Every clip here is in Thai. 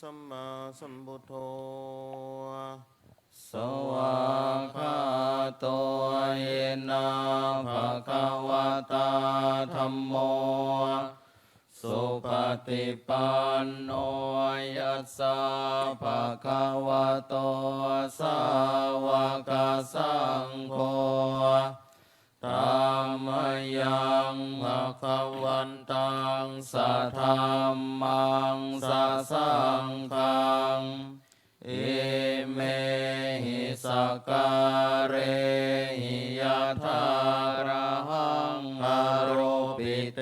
สัมมาสัมพุทโธสวากขาโตเยนะภะคะวะตาธัมโมสุปฏิปันโนยัสสะภะคะวะโตสาวกสังโฆธัมมยังภะคะวันตังสัทธัมมังสัสสังฆังอิเมหิสกการเรหิยะถาระหังอโรปิเต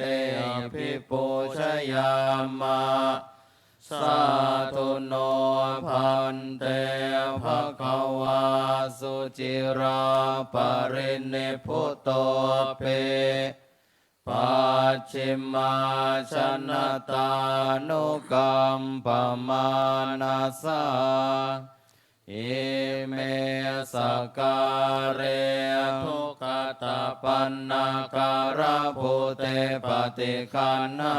ภิปุชยามะสาธุโนพันเตภะคะวาสุจิราปรินิพพุตโตเปปัจฉิมาชนะตานุกัมปมานาสาอิเมสการเรทุกขตาปันนาการะภูเตปฏิคันนา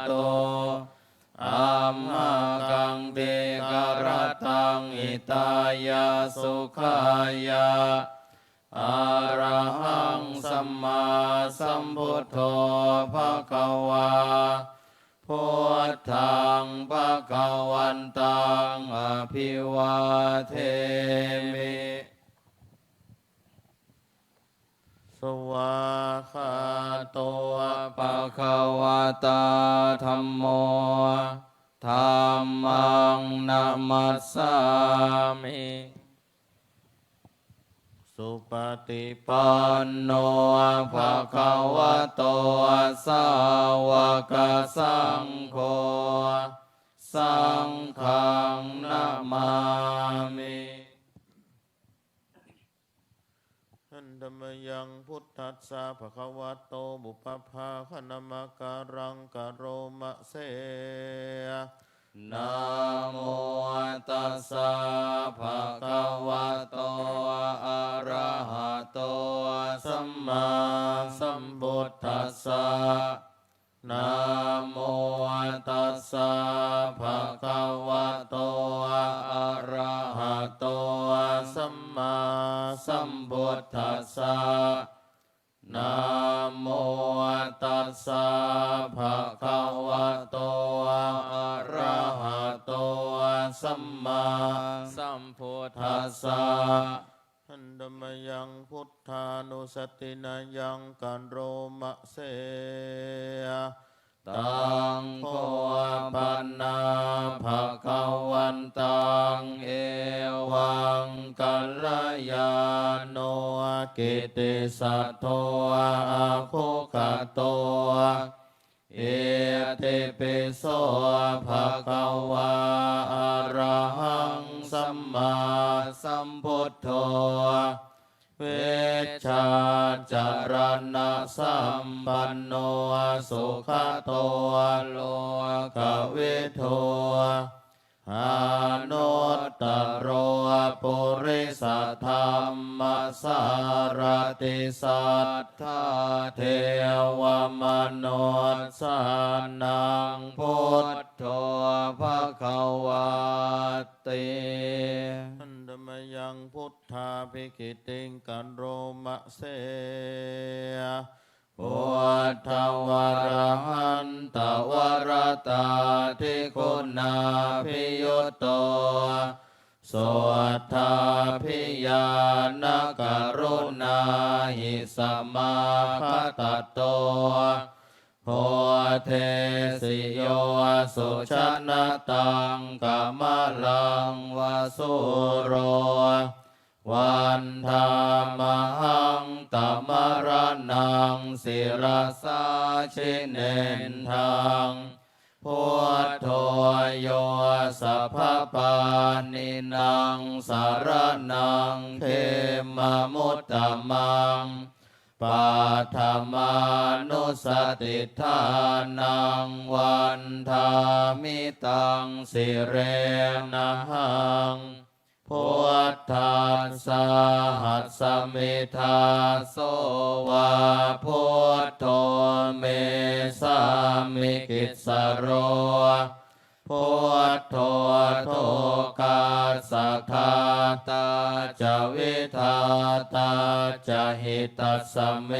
โตอัมมากังเดกรตังอิตายาสุขายาอะระหังสัมมาสัมพุทโธภะคะวาพุทธังภะคะวันตังอภิวาเทมิสวาคาโตภะคะวะตาธัมโมธัมมังนะมัสสามิสุปฏิปันโนภะคะวะโตสาวกสังโฆสังฆังนะมามิหันธรรมยังพุทธัสสะภะคะวะโตบุพพาคณมการังกโรมะเสนะโมตัสสะภะคะวะโตอะระหะโตสัมมาสัมพุทธัสสะนะโมตัสสะภะคะวะโตอะระหะโตสัมมาสัมพุทธัสสะนะโมตัสสะภะคะวะโตอะระหะโตสัมมาสัมพุทธัสสะหันธรรมยังพุทธานุสตินายังกันโรมะเสตังโฆปันนาภะคะวันตังเอวังกัลยาโนกิตติสัทโธอะภุคโตเอติปิโสภะคะวะอะระหังสัมมาสัมพุทโธเวชชาจารณะสัมปันโนสุขโตโลกวิทูอานุตตโรปุริสธรรมสารติสัทธาเทวมนุษย์สานังพุทโธภคะวาติหันธรรมยังพุทธาภิกิติงกันโรมะเสพุทธวรหันตวรตาทิคุณาภิยุตโตโสทาภิญาณกรุณาหิสมาคตโตโพเทสิโยสุชนะตังกามลังวสุโรวันธามหังตมรนังศิรสาชิเนนทังพุทโธโยสัพพปานินางสารนังเขมมุตตมังปัฏฐมานุสติทานังวันธามิตังสิเรนะหังพุทธัสสะหัสสมิทาโสวาพุทโธเมสามิกิสโร พุทโธทุกขาสัทธาตาจะวิทาตาจะหิตัสสะเม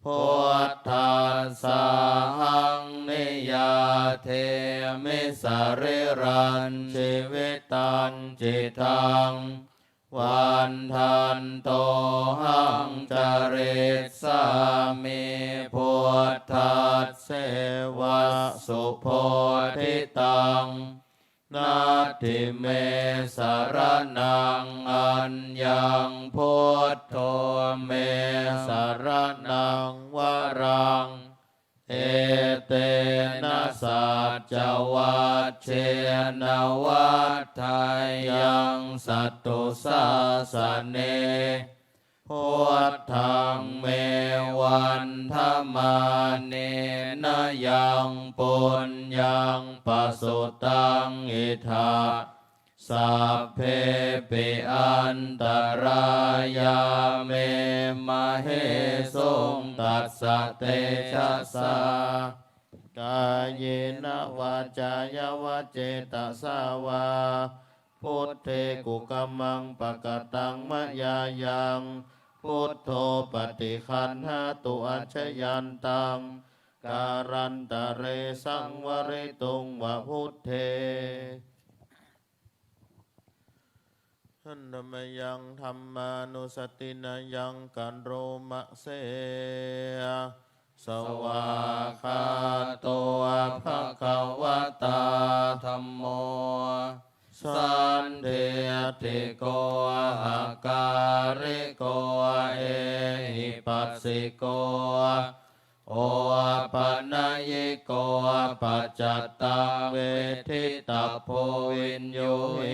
พุทธัสสะหังนิยาเทมิสริรันชีวิตันจิตังวันทันโตหังจริตสามิพุทธัสเสวะสุโพธิตังนาทิเมสรนังอัญญังพุทโธเมสรนังวรังเอเตนะสัจจวัชเชนวัฏไทยังสัตตุสาสเนพุทธังเมวันธมาเนนะยังปุญญังปสุตังอิทาสัพเพปิอันตรายาเมมะเหสุงตัสสะเตชะสากายเยนะวาจายวะเจตสาวาพุทเทกุกัมมังปะกตังมะยายังพุทโธปฏิคันหาตุอัจฉยันตังการันตะเรสังวริตุงวะพุทเทหันธมยังธรรมานุสตินายังกันโรมะเสสวาคาโตภะคะวะตาธัมโมสันเดติโกหะการิโกเอหิปัสสิโกโอปะนะยิโกปัจจัตตาเวทิตาโพวินโยเอ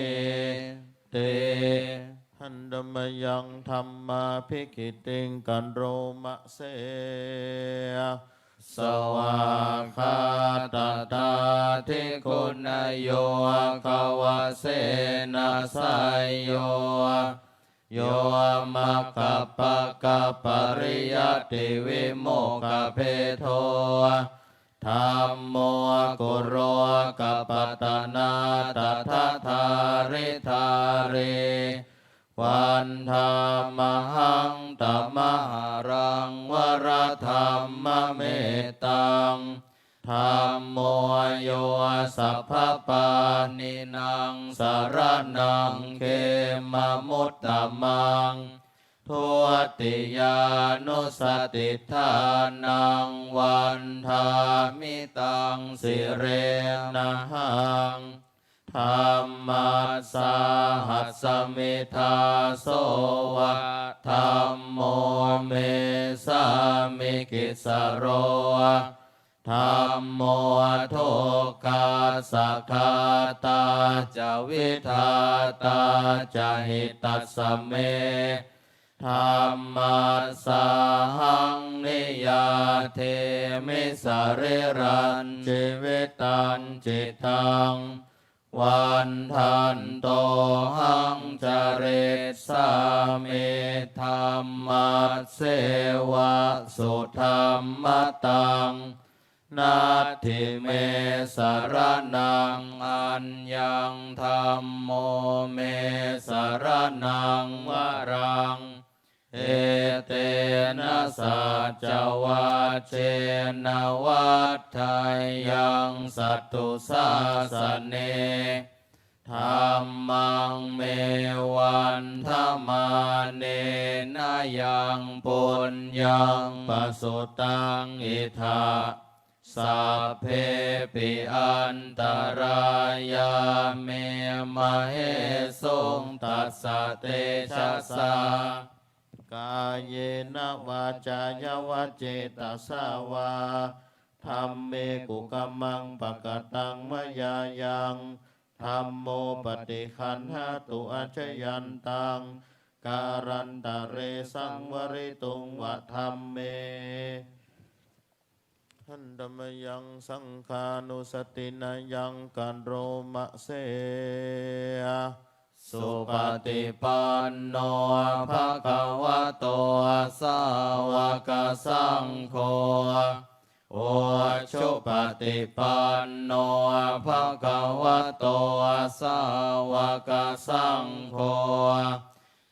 เตหันธมยังธรรมาภิกิติงกันโรมะเสสวาคาตตาทิคุณโยกวะเสนะสายโยโยมะกะปะกะปริยติวิโมกขเพโทธัมโมกุโรกัปปตนาตถาธาริธาเรวันธรรมหังตมหารังวรธรรมเมตตังธัมโมโยสัพพปานินังสารนังเขมมุตตมังทุติยานุสติทานังวันธามิตังสิเรนะหังธรรมัสสาหัสสมิทาโสวะธัมโมเมสามิกิสโรธัมโมทุกขาสัคคาตาจะวิทาตาจะหิตัสสะเมธัมมัสสาหังนิยาเทมิสริรันชีวิตันจิตังวันทันโตหังจริตสามิธัมมัสเสวะสุธัมมตังนาทิเมสรนังอัญญังธัมโมเมสรนังวรังเอเตนะสัจจวัชเชนวัฏไทยังสัตตุสาสเนธัมมังเมวันธมาเนนะยังปุญญังปสุตังอิทาสัพเพปิอันตรายาเมมะเหสุงตัสสะเตชะสากายเยนะวาจายวะเจตสาวาธัมเมกุกัมมังปะกตังมะยายังธัมโมปฏิคันหาตุอัจฉยันตังการันตะเรสังวริตุงวะธัมเมหันธมยังสังฆานุสตินายังกันโรมะเสสุปฏิปันโนภะคะวะโตสาวกสังโฆ โอชุปฏิปันโนภะคะวะโตสาวกสังโฆ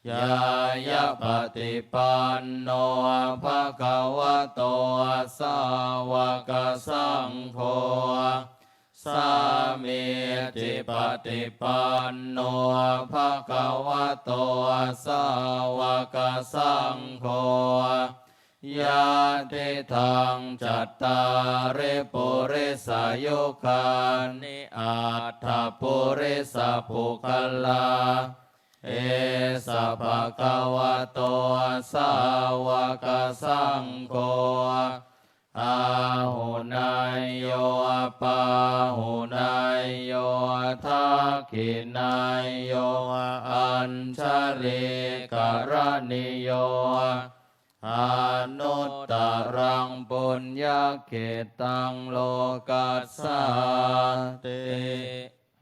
ยายะปฏิปันโนภะคะวะโตสาวกสังโฆสามีจิปฏิปันโนภะคะวะโตสาวกสังโฆยะติทังจัตตาริปุริสายุคานิอัตถปุริสปุคลาเอสะภะคะวะโตสาวกสังโฆอาหุนายโยปาหุนายโยทักขินายโยอัญชลิกรณิโยอนุตตรังปุญญเขตังโลกัสสาเต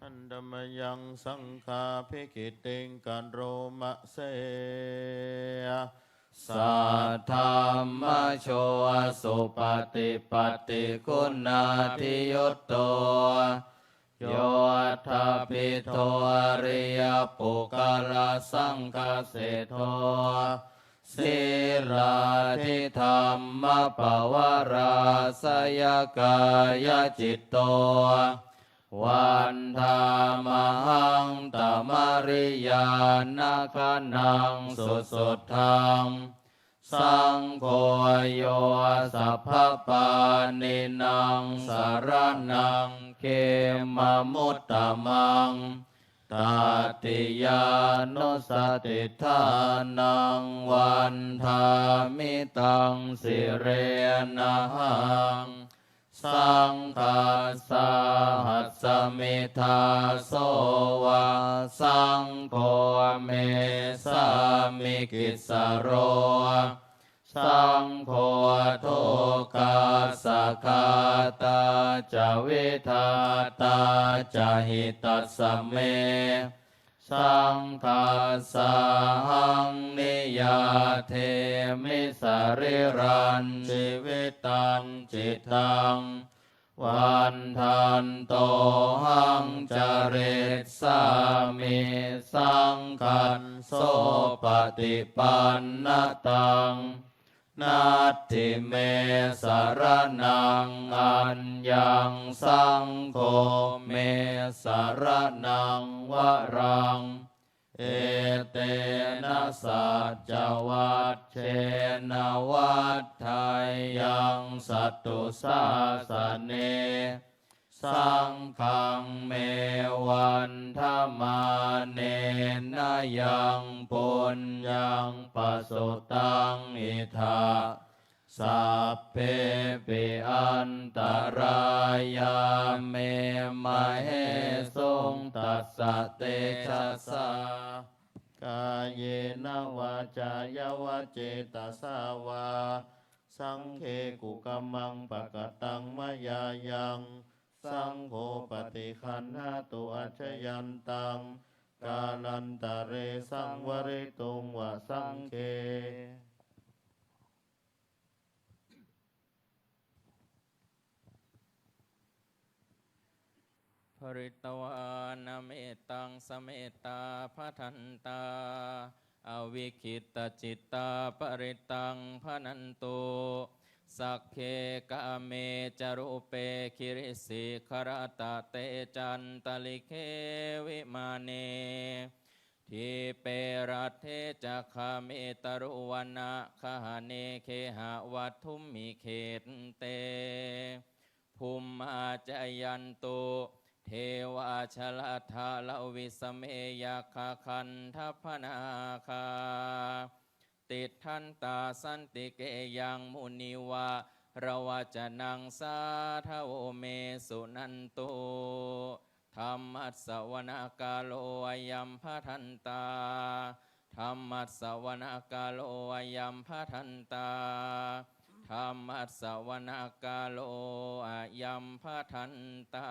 อันดมยังสังฆาภิกิติงกันโรมะเสยสัทธรรมโชสุปฏิปัตติคุณาทิยุตโตโยทัพพิโทอริยปุกลสังฆเสโทศิลาทิธรรมปวาราสยกายจิตโตวันธามหังตมริยานาคนังสุสุทังสังโฆโยสัพพปานินังสารนังเขมมุตตมังตติยานุสติทานังวันธามิตังสิเรนะหังสังฆาสาหัสสมิทาโสวะสังโฆเมสามิกิสโรสังโฆโทกาสคาตาจวิทาตาจหิตัสสะเมสังฆาสาหังนิยาเทมิสริรันชีวิตังจิตตังวันทันโตหังจริตสามิสังคันโสปฏิปันนตังนัตถิเมสารนังอัญญังสังโฆเมสารนังวรังเอเตนะสัจจวัตเชนะวัฏไทยังสัตตุสาสเนสังฆังเมวันธมาเนนะยังปุญญังปสุตังอิทาสัพเพปิอันตรายาเมมะเหสุงตัสสะเตชะสากายเยนะวาจายาวะเจตสาวาสังเคกุกัมมังปะกตังมยายังสังโฆปฏิคันหาตุอัจฉยันตังกาลันตะเรสังวริตุงวะสังเคภริตวานาเมตังสเมตตาพัทันตาอวิคิตจิตตาปริตังพนันตุสักเคกะเมจารุเปคิริสิขรตะเตจันตลิเควิมาเนทิเปรัตเทจักขเมตรุวันนะคหเนเคหะวัตถุมมิเขตเตภูมิอาจยันตุเทวาชลทาลวิสเมยคาคันทัพนาคาติทันตาสันติเกยังมุนิวะระวจนังสาทโวเมสุนันตุธรรมัสสวนากาโลอายัมพทันตาธรรมัสสวนากาโลอายัมพทันตาธรรมัสสวนากาโลอายัมพทันตา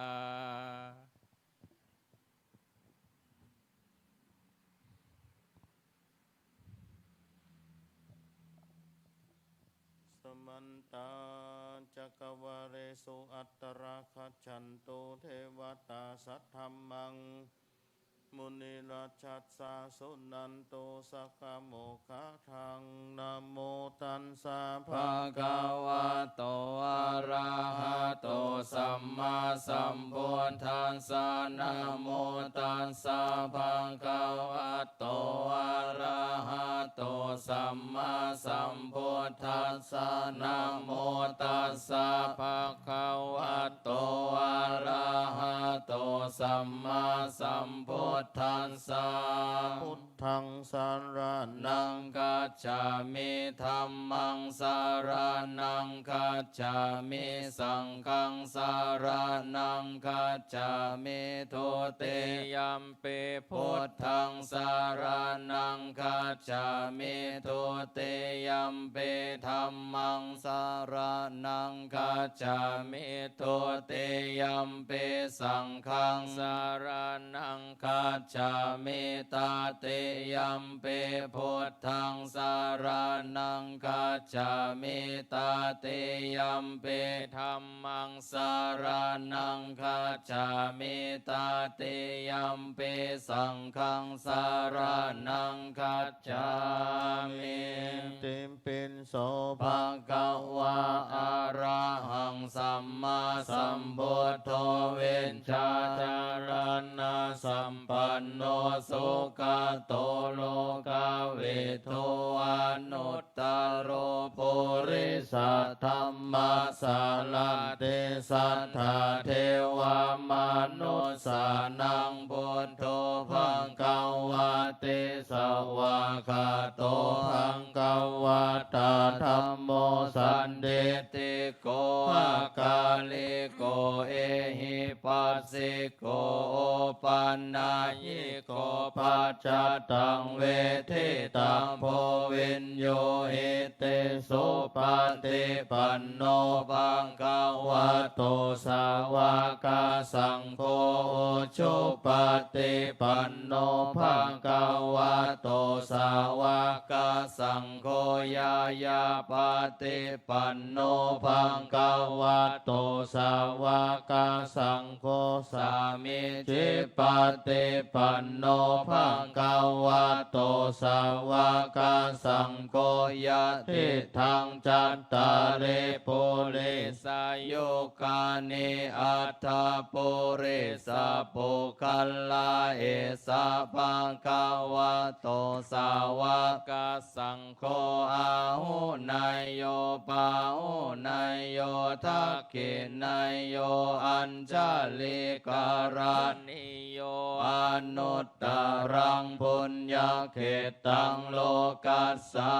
สมันตาจ จักวาเรสุอัตตราคัจฉันตุเทวตาสัทธัมมังมุนิราชัสสะสุนันโตสักขโมคาทังนะโมตัสสะภะ ภะคะวะโตอะระหะโตสัมมาสัมพุทธัสสะนะโมตัสสะภะคะวะโตอะระหะโตสัมมาสัมพุทธัสสะนะโมตัสสะภะคะวะโตอะระหะโตสัมมาสัมพุทธัสสะ พุทธังสารนั นั ง งกัจฉามิธัมมังสารนังกัจฉามิสังฆังสารนังกัจฉามิทุติยัมปิพุทธังสารนังกัจฉามิทุติยัมปิธัมมังสารนังกัจฉามิทุติยัมปิสังฆังสารนังกัจฉามิตาติยัมปิพุทธังสารนังกัจฉามิตาติยัมปิธัมมังสารนังกัจฉามิตาติยัมปิสังฆังสารนังกัจฉามิ ติมปินโสภะ ภะคะวะอะระหังสัมมาสัมพุทโธเวชชาจารณะสัมปันโนสุขโตโลกาเวทุอนุตตโรปุริสธรรมสารเตสัทธาเทวมนุสสานังพุทโธภังกวาติสวากาโตภังกวาตาธัมโมสันเดติโกอาคาลิโกเอหิปัสสิโกโอปันนายิโกปัจจตังเวทิตังโพวินโยหิเตโสปฏิปันโนภังกวาโตสาวกสังโฆชุปฏิปันโนภังกวาโตสาวกสังโฆยายาปฏิปันโนภังกวาโตสาวกสังโฆสามิจิปฏิปันโนภังกวาโตสาวกสังโฆยะทิทังจัตตาริปุริสายุคานิอัตถปุริสปุคัลลาเอสะภังกวาโตสาวกสังโฆอาหุนายโยปาหุนายโยทักขินายโยอัญชลิการณิโยอนุตตรังปุญญเขตังโลกัสสา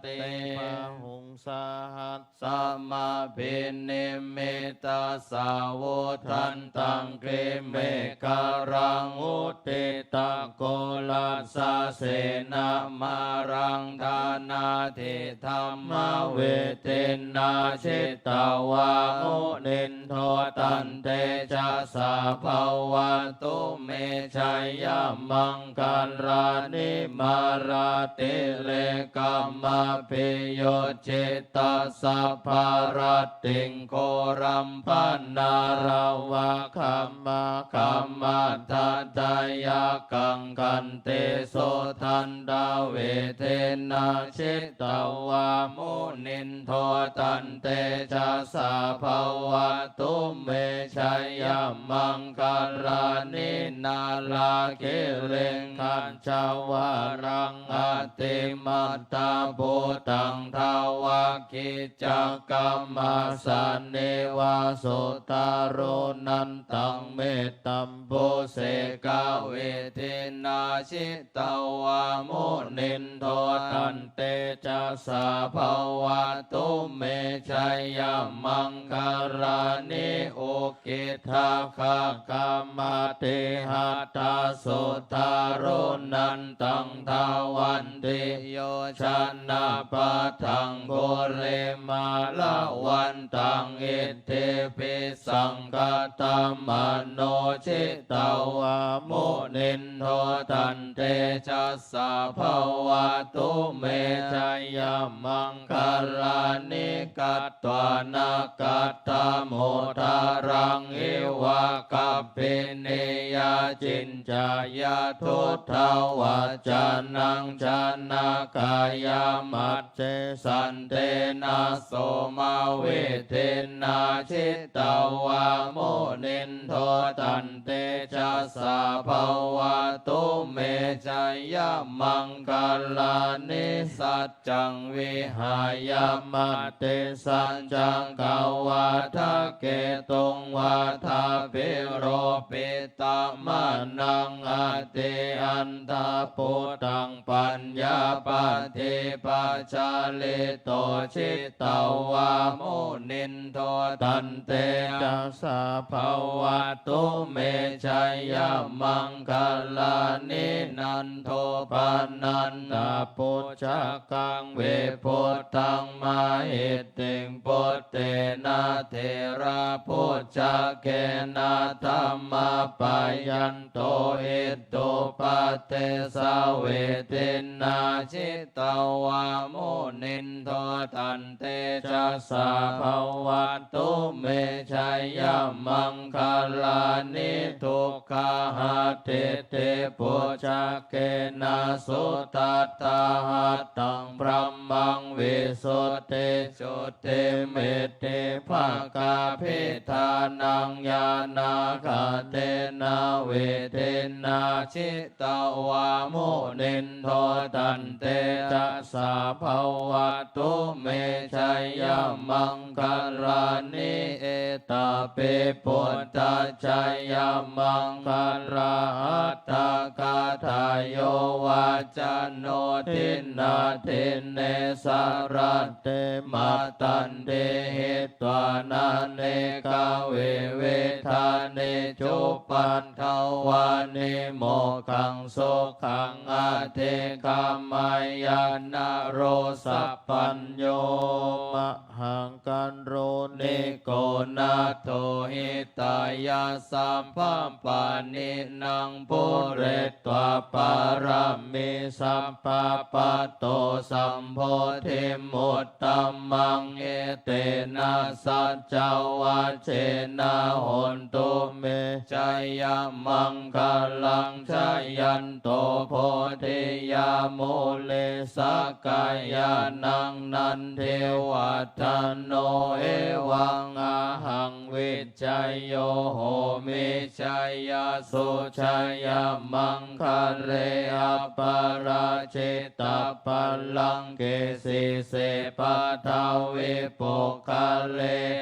ติ ปะหุงสาหัส สัมมาภินิมิตาสาวุทันตังเกเมกรังอุติตะโกลัสสะเสนามารังธานาทิธรรมเวเทนาชิตาวามุนินโทตันเตจะสาภาวะตุเมชัยยมังกัลรานิมาราติเลกัมมาปิโยจิตตสัพพารติงโครัมปันนาราวะคัมมาคัมมาทัตตายากังกันเตโสทันดาเวเทนะชิตาวามุนินโทตันเตจะสาภาวะตุเมชัยยมังกัลรานินาลาเกเรงคันชาวารังอติมัตตาโพตังทาวากิจักกัมมาสันเนวาสุตาโรนันตังเมตตัมโพเสกาเวเทนาชิตาวามุนินโทตันเตจะสาภาวะตุเมชัยยมังคารานิโอกิทาคากามาเตหัตตาสุตาโรนันตังทาวันติโยชนะปะทังโก เรมาละวันตังอิทธิปิสังกตมโนชิตาวามุนินโทตันเตจัสสะภวะตุเมชัยยมังคลานิกัตตวานากัตตโมทารังเอวะกัปปิเนยจินจายาทุทาวาจานังชานากายามัจเจสันเตนะโสมาเวเทนาชิตาวาโมนินโทตันเตจัสสะภวะตุเมชัยยมังคลานิสัจจังวิหายมัตเตสัจจังกาวาทะเกตุงวาทาปิโรปิตามานังอาเตอันตาปุตังปัญญาปฏิปัจจาลิโตชิตาวาโมนินโทตันเตจัสสะภวะตุเมชัยยมังคลานินันโทปานันตาปุจจกังเวปุตตังมาหิติงปุตเตนะเทระปุจจเกนะธัมมาปายันโตอิโตปะเตสาเวตินาชิตาวาโมนินโทตันเตจัสสะภวะตุเมชัยยมังคลานิทุกขาหัตถิเตปุจจเกนะสุตัตตาหัตตังพระมังวิสุทธิสุทธิเมตติภากาภิธานังญาณาคาเตนะเวเทนะชิตาวาโมนินโทตันเตจัสสะภวะตุเมชัยยมังคลานิเอตาเปปุตตะชัยยมังคลาอัตตากาทายโยวาจโนทินาทินเนสารเตมาตันเดหิตวานาเนกาเวเวทาเนจุปันทวานิโมขังโสขังอาเทกามายานาโรสัพปัญโยมหังกันโรนิโกนาโทหิตายาสัมพัมปานินังปุเรตวาปารามิสัมปะปะโตสัมโพธิมุตตัมมังเอเตนะสัจจาวาเชนะหนตุเมชัยยมังคลังชัยยันโตโพธิยาโมเลสกายานังนันเทวัตโนเอวังอาหังวิจัยโยโหมิชัยยสุชัยยมังคเรอปาราชิตาปัลลังเกสิเสปะทาวิปุคเล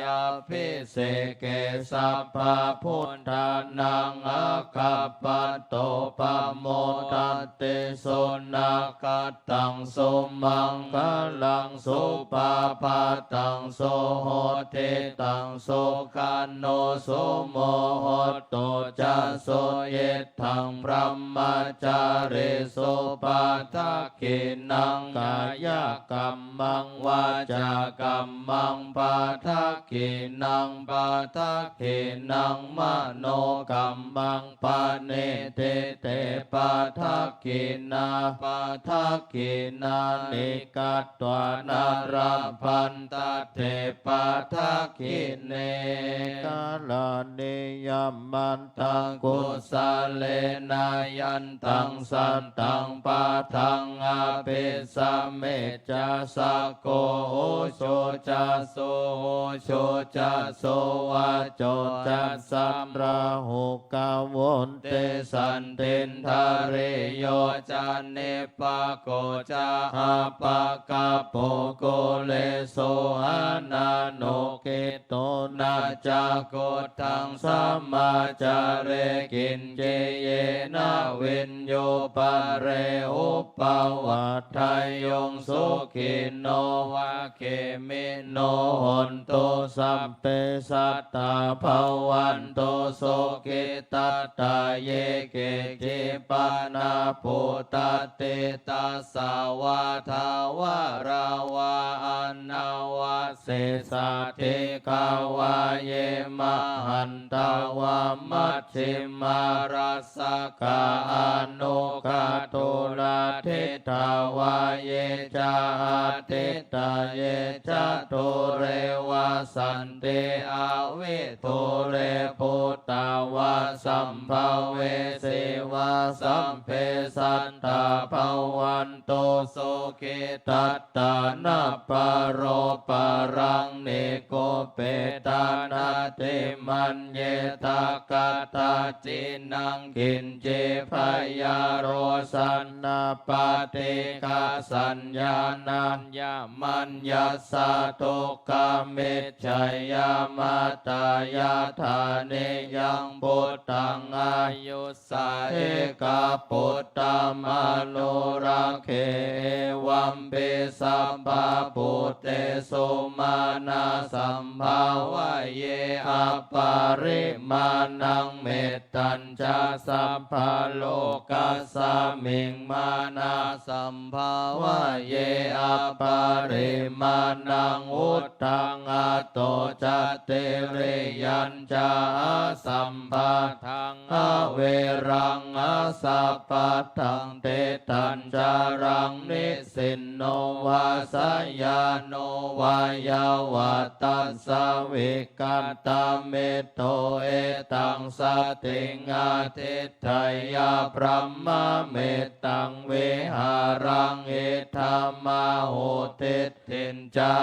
อภิเสเกสัพพะพุทธานังอาคัปปะโตปะโมทัตเตโสนาคัตตังโสมังคลังสุปาปาตังโสโหเทตังโสคันโนโสโมโหโตจะโสเยทังพระมจาริโสปาทักขินังกายกรรมังวาจากรรมังปาทักขินังปาทักขินังมโนกรรมังปาเนเตเตปาทักขินาปาทักขินานิกัตตวานารัมพันตเทปาทักขิเนกาลเนยมันตังกุสาเลนายันตังสันตังปาทังอาเปสเมจาสะโกโอโชจาโสโอโชจาโสวาโจจัสสัมราหุกาวนเตสันตินทาเรโยจาเนปะโกจาอาปะกะโปโกเลโสอานาโนเกโตนาจากุทังสัมมาจาเรกินเจเยนะวินโยปะเรอุปวัฏทายงสุขินโนวะเขมิโนโห นตุสัพเพสัตตาภวันตุสุขิตัตตาเยเกจิปานาปุตติตัสสาวะทาวะราวะอนนาวะเสสัทธิกาวะเยมหันตาวะมัชฌิมารัสสกาอนุกาตุลาทิตาวะเยจาติตาเยจตุเรวะสันติอาวิทุเรปุตตาวะสัมภเวสีวะสัมเพสัตตาภวันตุสุขิตัตตานาปโรปรังเนโกเปตานาติมันเยตากาตาจินังกินเจพยาโรสันนาปฏิกาสัญญานัญญามัญญาสาตุกาเมชัยยามาตายาธาเนยังปุตตังอายุสาเอกาปุตตามโนราเควัมเปสัมปะปุตเตสุมาณาสัมภาวะเยอปาริมาณังเมตตัญจสัพพะโลกัสสมิงมานาสัมภาวะเยอปาริมาณังอุตตังอโตจเตเรยัญจาสัมภาทังอเวรังอสัพพทังเตตัญจารังนิสินโนวาสยาโนวายาวัตตัสสวิกัตตเมโตเอตังสติงาทิฏฐยาพรหมเมตังเวหารังเอธรรมาโหติตินจา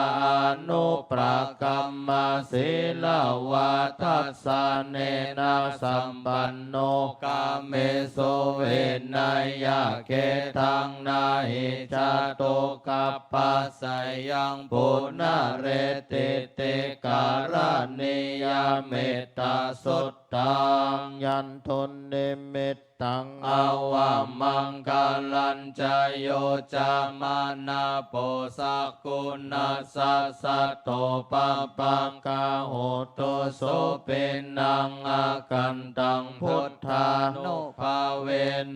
นุปรากรรมศีลวัฏัสสะเนนะสัมปันโนกาเมโสเวนยะเกตังนาหิจาโตกัปปัสสยังปุณเรติเตการณิยเมตตาสุตตังยันทนเนมิตตังอาวามังกาลัญจโยจามานาโปสักกุณัสสะสัตโตปะปังกาโหตุโสเปนังอากันตังพุทธานุภาเว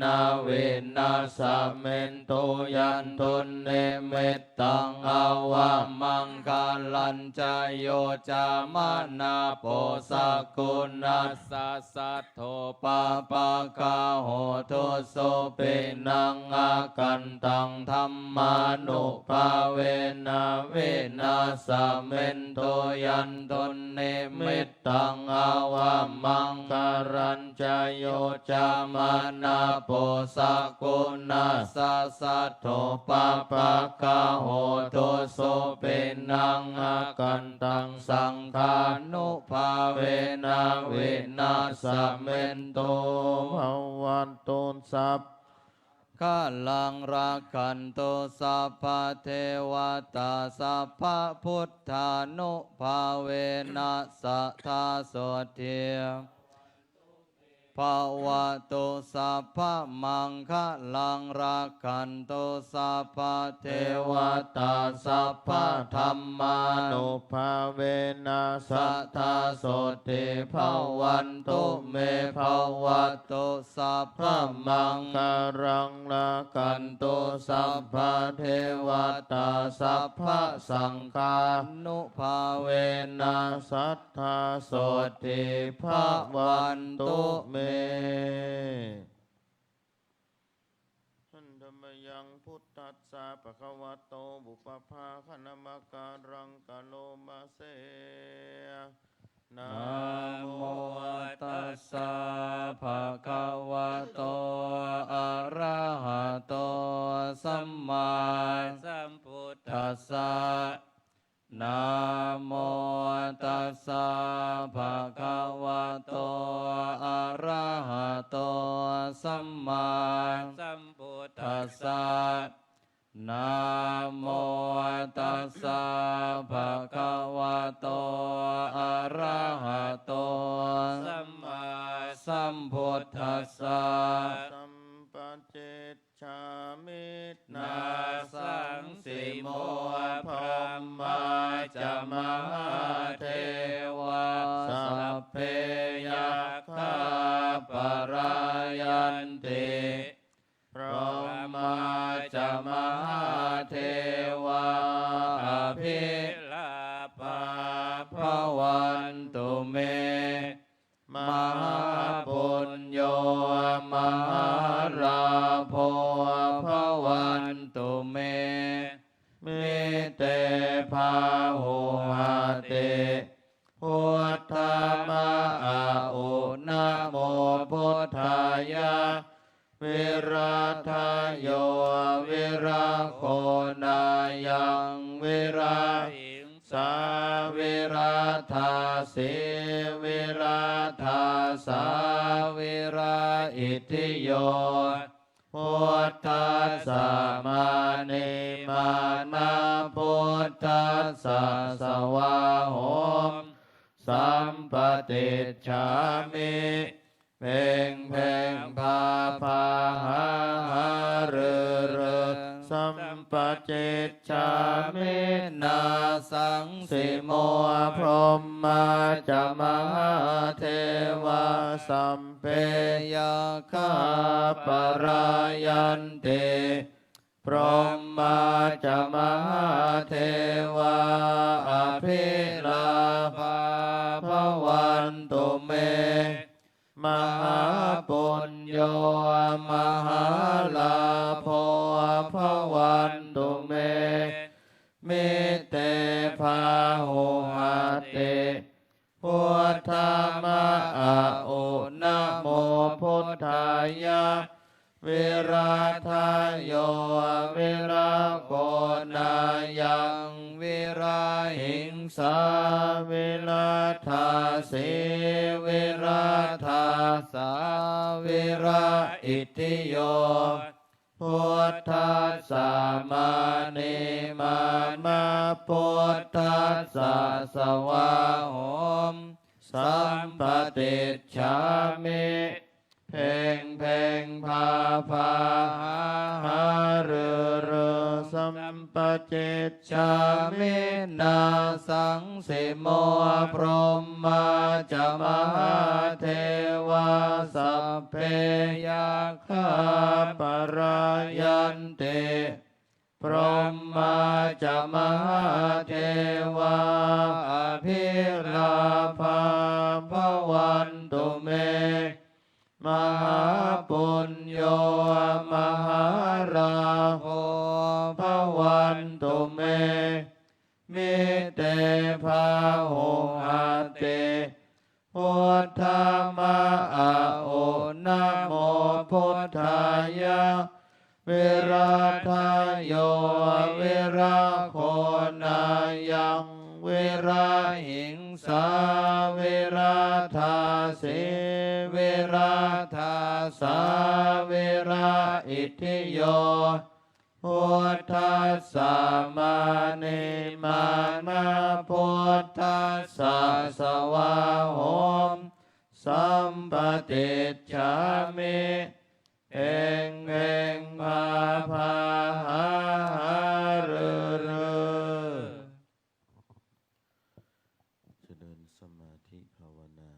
นะเวนัสสะเมนโตยันทนเนมิตตังอาวามังกาลัญจโยจามานาโปสักกุณัสสะสัตโตปะปังกาโหตุโสเปนังอากันตังธัมมานุภาเวนะเวนัสสะเมนโตยันตนเนมิตตังอาวามังการัญจโยจามานาโปสักกุณัสสะสัทโธปะปะกะโหตุโสเปนังอากันตังสังฆานุภาเวนะเวนัสสะเมนโตภวันตุสัพกาลังรักขันโตสัพพะเทวตาสัพพะพุทธานุภาเวนัสสะทาโสทิภาวะโตสัพพะมังคะลังรักขันโตสัพพะเทวตาสัพพะธัมมานุภาเวนัสสะทาโสติภาวันตุเมภาวะโตสัพพะมังคะรังรักขันโตสัพพะเทวตาสัพพะสังฆานุภาเวนัสสัทธาโสติภาวันตุเมหันธรรมยังพุทธัสสะปะคะวะโตบุปภาคณมการังกะโลมาเสนะโมตัสสะภะคะวะโตอะระหะโตสัมมาสัมพุทธัสสะนะโมตัสสะภะคะวะโตอะระหะโตสัมมาสัมพุทธัสสะนะโมตัสสะภะคะวะโตอะระหะโตสัมมาสัมพุทธัสสะสัมปเจจฉามินาสังสิโมพรหมาจะมหา หมาจะมหาเทวาอภิลาภาภวันตุเมมหาปุญโยมหาราโภภวันตุเมมิเตภาหุหาเตพุทธมะอาอุนะโมพุทธายะวิราทโยวิราโคนายังวิราสาวิราธาสีวิราธาสาวิราอิทิโยพุทธัสสะมานิมานาพุทธัสสะสวาโหมสัมปติฉามิเพ่งเพ่งพาพาหาหาเรือสัมปจิตฉามินาสังสิโมพรหมาจะมหาเทวาสัมเปยคาปรายันเตพรหมาจะมหาเทวาอภิลาภาภวันตุเมมหาปุญโยมหาลาโภภวันตุเมมิเตภาหุหาเตพุทธมะอาอุนะโมพุทธายะวิราทโยวิราโคนายังวิราหิงสาวิราธาสีวิราธาสาวิราอิทิโยพุทธัสสะมานิมานาพุทธัสสะสวาโหมสัมปติฉามิเพ่งเพ่งพาพาหาเรือสัมปจิตฉามินาสังสิโมพรหมาจะมหาเทวาสัพเพยัคฆาปรายันเตพรหมาจะมหาเทวาอภิลาภาภวันตุเมมหาปุญโยมหาราโภภวันตุเมมิเตภาหุหาเตพุทธมะอาอุนะโมพุทธายะวิราทโยวิราโคนายังวิราหิงสาวิราธาสีวิราธาสาวิราอิทิโยพุทธัสสะมานิมานาพุทธัสสะสวาโหมสัมปติฉามิเองเองพาพาหาเรือเจริญสมาธิภาวนา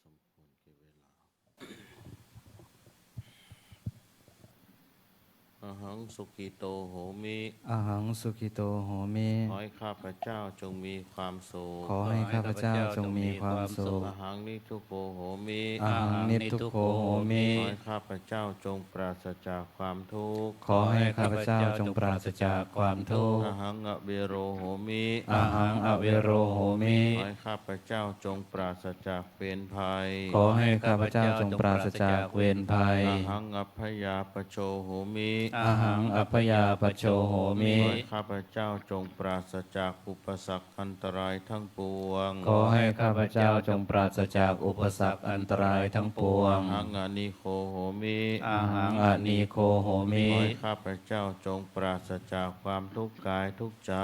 สมควรแก่เวลาอหังสุกิโตโหมิ อหังสุขิโตโหมิ ขอให้ข้าพเจ้าจงมีความสุข ขอให้ข้าพเจ้าจงมีความสุข อหังนิทุกโขโหมิ อหังนิพทุกโขโหมิ ขอให้ข้าพเจ้าจงปราศจากความทุกข์ ขอให้ข้าพเจ้าจงปราศจากความทุกข์ อหังอเวโรโหมิ อหังอเวโรโหมิ ขอให้ข้าพเจ้าจงปราศจากเวรภัย ขอให้ข้าพเจ้าจงปราศจากเวรภัย อหังอัพพยาปโชโหมิ อหังอัพพยาปโชโหมิ ขอให้ข้าพเจ้าจงปราศจากอุปสรรคอันตรายทั้งปวง ขอให้ข้าพเจ้าจงปราศจากอุปสรรคอันตรายทั้งปวง อหังอนิโคโหมิ อาหังอนีโคโหมิ ขอให้ข้าพเจ้าจงปราศจากความทุกข์กายทุกข์ใจ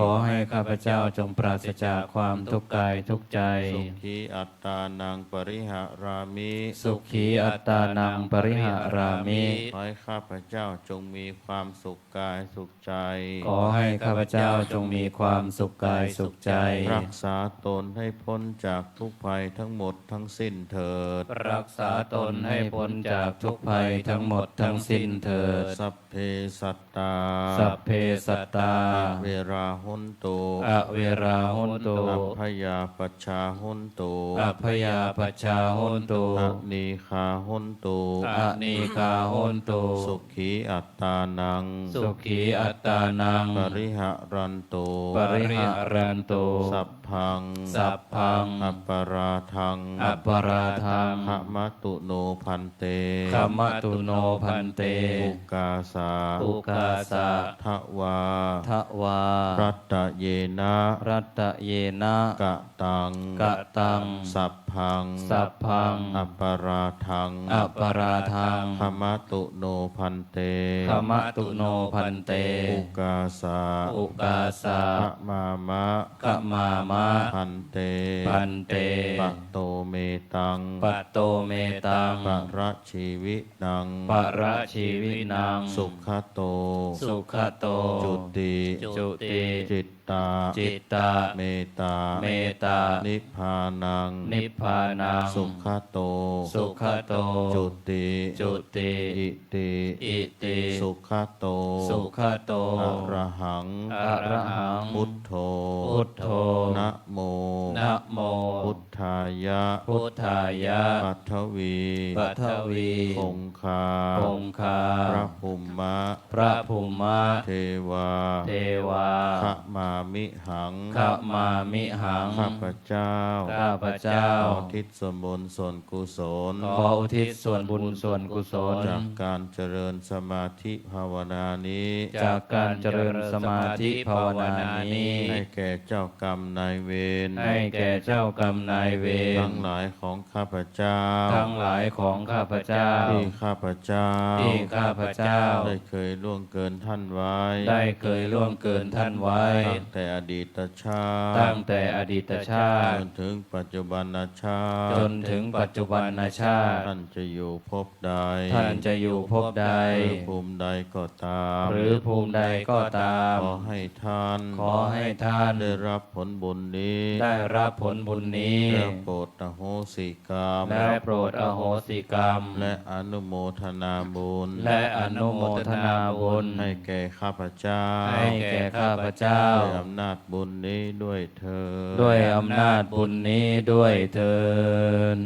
ขอให้ข้าพเจ้าจงปราศจากความทุกข์กายทุกข์ใจ สุขีอัตตานังปริหารามิ สุขีอัตตานังปริหารามิ ขอให้ข้าพเจ้าจงมีความสุขกายสุขใจ ขอให้ข้าพเจ้าจงมีความสุขกายสุขใจ รักษาตนให้พ้นจากทุกภัยทั้งหมดทั้งสิ้นเถิด รักษาตนให้พ้นจากทุกภัยทั้งหมดทั้งสิ้นเถิด สัพเพสัตตา สัพเพสัตตา เวราหุนตุ อเวราหุนตุ อัพพยาปชชาหุนตุ อัพพยาปชชาหุนตุ อนีคาหุนตุ อนีกาหุนตุ สุขีอัตตานัง สุขีอัตตานัง ปริหะรันตุ ปริหารันตุ สัพพัง สัพพัง อัปปราทัง อัปปราทัง ขมตุโนพันเต ขมตุโนพันเต อุกาสา อุกาสะ ทะวา ทะวา รัตตะเยนะ รัตตะเยนะ กะตัง กะตัง สัพพัง สัพพัง อัปปราทัง อัปปราทัง ขมตุโนพันเต ขมตุโนพันเต อุกาสา อุกาสะ ขมามะ ขมามะ พันเต พันเต ปะโตเมตัง ปัตโตเมตัง ปะระชีวินัง ปะระชีวินัง สุขโต สุขโต จุติ จุติ จิตตา จิตตา เมตา เมตา นิพพานัง นิพพานัง สุขโต สุขโต จุติ จุติ อิติ อิติ สุขโต สุขโต อะระหัง อะระหัง พุทโธ พุทโธ นะโม นะโม พุทธายะ พุทธายะ ปัทวี ปัทวี คงคา คงคา พระภูมะ พระภูมะ เทวา เทวา ขมามิหัง ขมามิหัง ข้าพเจ้า ข้าพเจ้า ขอทิศส่วนบุญส่วนกุศล ขออุทิศส่วนบุญส่วนกุศล จากการเจริญสมาธิภาวนานี้ จากการเจริญสมาธิภาวนานี้ ให้แก่เจ้ากรรมนายเวร ให้แก่เจ้ากรรมนายเวร ทั้งหลายของข้าพเจ้า ทั้งหลายของข้าพเจ้า ที่ข้าพเจ้า ที่ข้าพเจ้า ได้เคยล่วงเกินท่านไว้ ได้เคยล่วงเกินท่านไว้ ตั้งแต่อดีตชาติ ตั้งแต่อดีตชา จ ติ นถึงปัจจุบันชา จ ติ นถึงปัจจุบันชาติ ท่านจะอยู่ภพใด ท่านจะอยู่ภพใด หรือภูมิใดก็ตาม หรือภูมิใดก็ตาม ขอให้ท่าน ขอให้ท่าน ได้รับผลบุญนี้ ได้รับผลบุญนี้ และโปรดอโหสิกรรม และโปรดอโหสิกรรม และอนุโมทนาบุญ และอนุโมทนาบุญ ให้แก่ข้าพเจ้า ให้แก่ข้าพเจ้า ด้วยอำนาจบุญนี้ด้วยเธอญ ด้วยอำนาจบุญนี้ด้วยเถิด